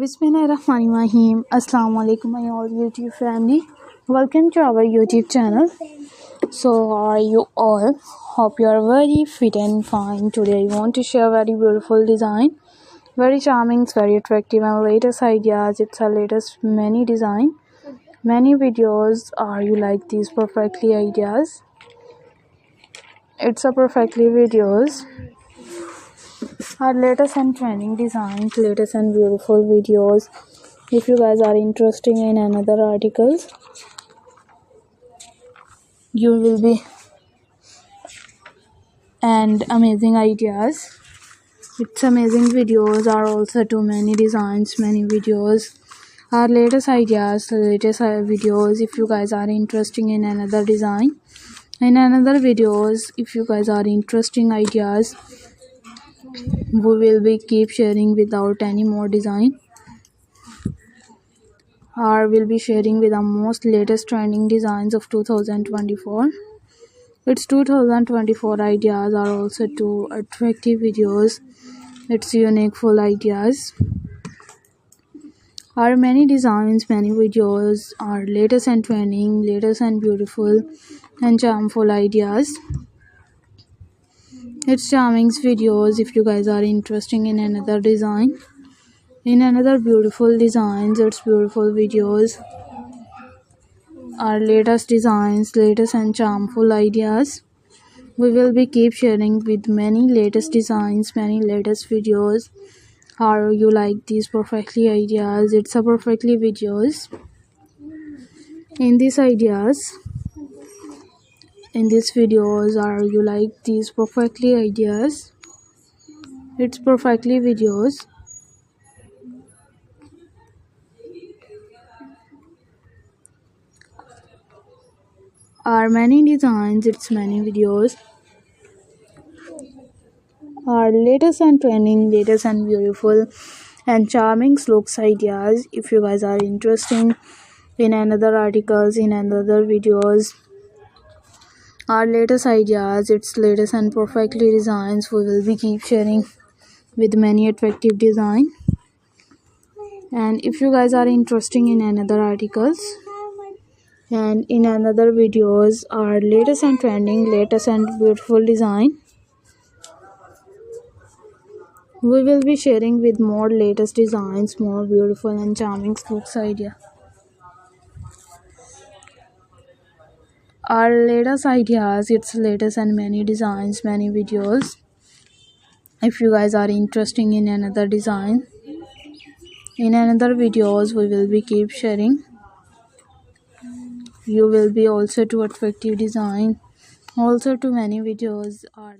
Bismillahirrahmanirrahim. Assalamu alaikum my all YouTube family. Welcome to our YouTube channel. So how are you all? Hope you are very fit and fine. Today I want to share very beautiful design, very charming, very attractive and latest ideas. It's a latest many design, many videos. Are you like these perfectly ideas? It's a perfectly videos. Our latest and trending designs, latest and beautiful videos. If you guys are interested in another articles, you will be and amazing ideas. It's amazing videos are also too many designs, many videos. Our latest ideas, latest videos. If you guys are interested in another design, in another videos, if you guys are interesting ideas, we will be keep sharing without any more design, or will be sharing with the most latest trending designs of 2024. It's 2024 ideas are also too attractive videos. It's unique full ideas. Our many designs, many videos are latest and trending, latest and beautiful and charmful ideas. It's charming videos. If you guys are interested in another design, in another beautiful designs, it's beautiful videos. Our latest designs, latest and charmful ideas. We will be keep sharing with many latest designs, many latest videos. How you like these perfectly ideas? It's a perfectly videos. In these ideas, in these videos, are you like these perfectly ideas? It's perfectly videos. Are many designs, it's many videos. Our latest and trending, latest and beautiful and charming looks ideas. If you guys are interested in another articles, in another videos, our latest ideas, its latest and perfectly designs, we will be keep sharing with many attractive design. And if you guys are interested in another articles and in another videos, our latest and trending, latest and beautiful design, we will be sharing with more latest designs, more beautiful and charming looks idea. Our latest ideas, its latest and many designs, many videos. If you guys are interested in another design, in another videos, we will be keep sharing. You will be also to attractive design, also to many videos are